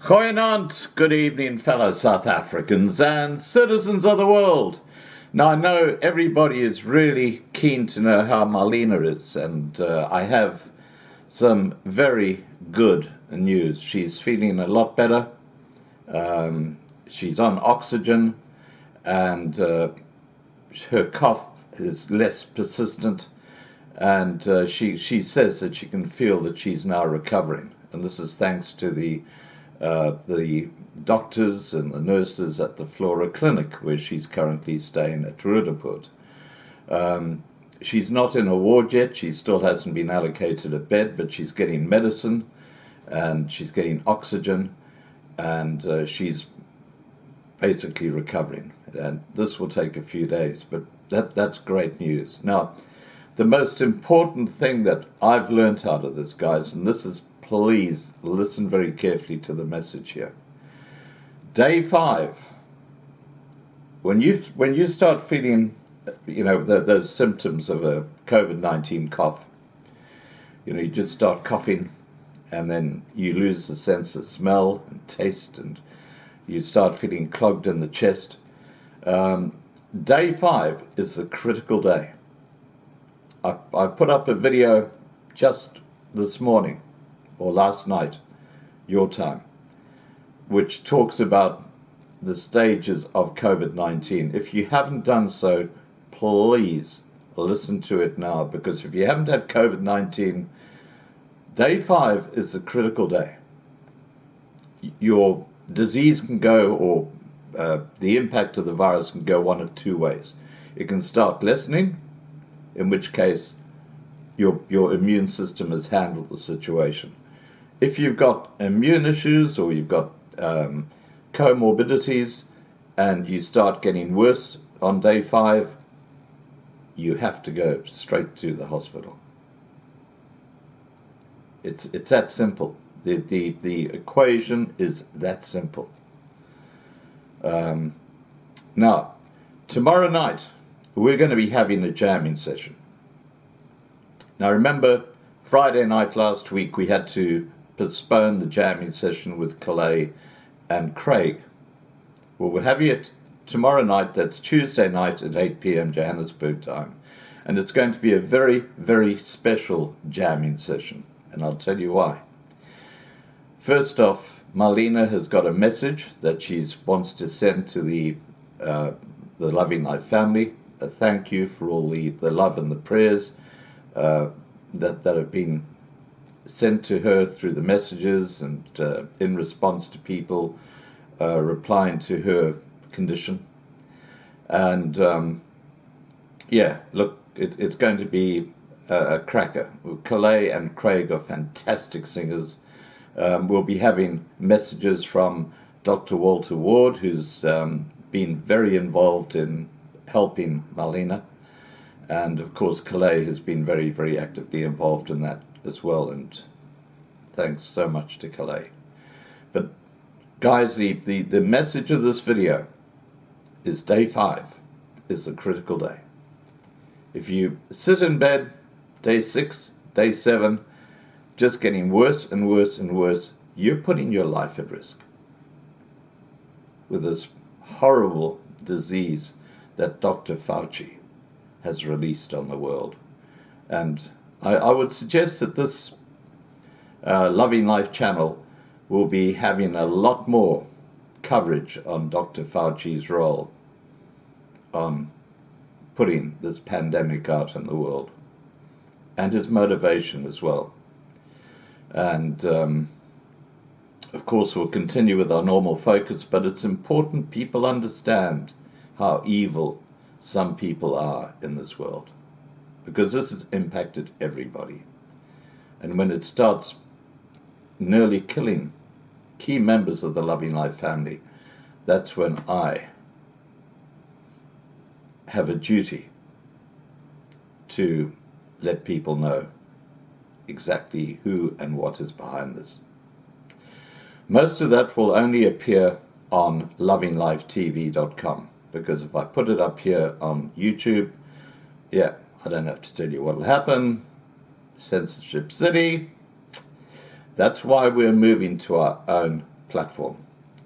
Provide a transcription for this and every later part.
Goeienaand, good evening, fellow South Africans and citizens of the world. Now, I know everybody is really keen to know how Marlena is, and I have some very good news. She's feeling a lot better. She's on oxygen, and her cough is less persistent, and she says that she can feel that she's now recovering, and this is thanks to the doctors and the nurses at the Flora Clinic, where she's currently staying at Rudaput. She's not in a ward yet. She still hasn't been allocated a bed, but she's getting medicine and she's getting oxygen, and she's basically recovering. And this will take a few days, but that's great news. Now, the most important thing that I've learned out of this, guys, and this is, please listen very carefully to the message here. Day 5, when you start feeling, those symptoms of a COVID-19 cough, you just start coughing, and then you lose the sense of smell and taste, and you start feeling clogged in the chest. Day 5 is the critical day. I put up a video just this morning, or last night, your time, which talks about the stages of COVID-19. If you haven't done so, please listen to it now, because if you haven't had COVID-19, day 5 is the critical day. Your disease can go, or the impact of the virus can go one of two ways. It can start lessening, in which case your immune system has handled the situation. If you've got immune issues, or you've got comorbidities, and you start getting worse on day 5, you have to go straight to the hospital. It's that simple. The equation is that simple. Now, tomorrow night, we're going to be having a jamming session. Now, remember, Friday night last week, we had to postpone the jamming session with Calais and Craig. Well, we're having it tomorrow night. That's Tuesday night at 8 p.m. Johannesburg time. And it's going to be a very, very special jamming session. And I'll tell you why. First off, Marlena has got a message that she wants to send to the Loving Life family. A thank you for all the love and the prayers that have been sent to her through the messages, and in response to people replying to her condition. And look, it's going to be a cracker. Calais and Craig are fantastic singers. We'll be having messages from Dr. Walter Ward, who's been very involved in helping Marlena. And of course, Calais has been very, very actively involved in that as well, and thanks so much to Calais. But guys, the message of this video is day 5 is the critical day. If you sit in bed, day 6, day 7, just getting worse and worse and worse, you're putting your life at risk with this horrible disease that Dr. Fauci has released on the world. And I would suggest that this Loving Life channel will be having a lot more coverage on Dr. Fauci's role on putting this pandemic out in the world, and his motivation as well. And of course, we'll continue with our normal focus, but it's important people understand how evil some people are in this world, because this has impacted everybody. And when it starts nearly killing key members of the Loving Life family, that's when I have a duty to let people know exactly who and what is behind this. Most of that will only appear on lovinglifetv.com, because if I put it up here on YouTube, I don't have to tell you what will happen. Censorship City. That's why we're moving to our own platform.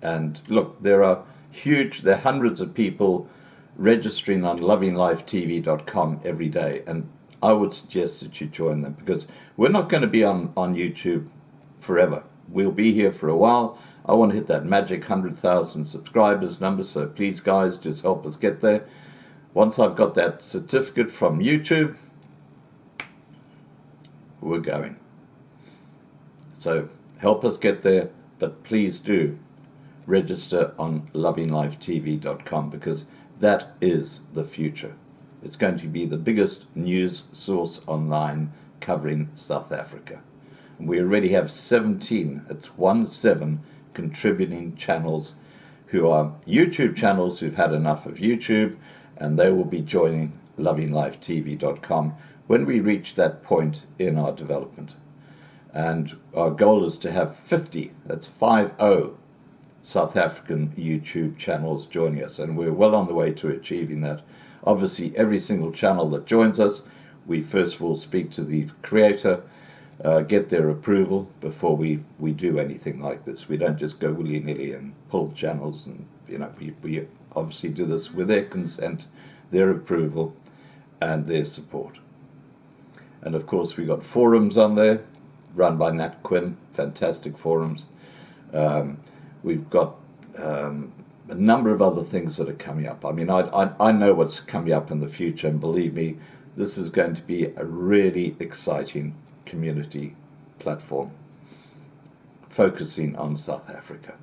And look, there are hundreds of people registering on lovinglifetv.com every day, and I would suggest that you join them, because we're not going to be on YouTube forever. We'll be here for a while. I want to hit that magic 100,000 subscribers number, so please guys, just help us get there. Once I've got that certificate from YouTube, we're going. So help us get there, but please do register on lovinglifetv.com, because that is the future. It's going to be the biggest news source online covering South Africa. We already have 17, it's 17 contributing channels who are YouTube channels who've had enough of YouTube, and they will be joining lovinglifetv.com when we reach that point in our development. And our goal is to have 50, that's 50, South African YouTube channels joining us, and we're well on the way to achieving that. Obviously, every single channel that joins us, we first of all speak to the creator, get their approval before we do anything like this. We don't just go willy-nilly and pull channels, and we obviously do this with their consent, their approval, and their support. And of course, we've got forums on there, run by Nat Quinn, fantastic forums. We've got a number of other things that are coming up. I mean, I know what's coming up in the future, and believe me, this is going to be a really exciting community platform focusing on South Africa.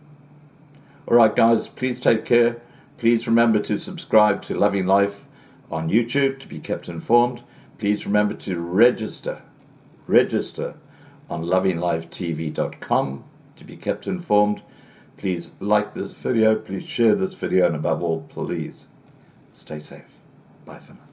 All right, guys, please take care. Please remember to subscribe to Loving Life on YouTube to be kept informed. Please remember to register on lovinglifetv.com to be kept informed. Please like this video, please share this video, and above all, please stay safe. Bye for now.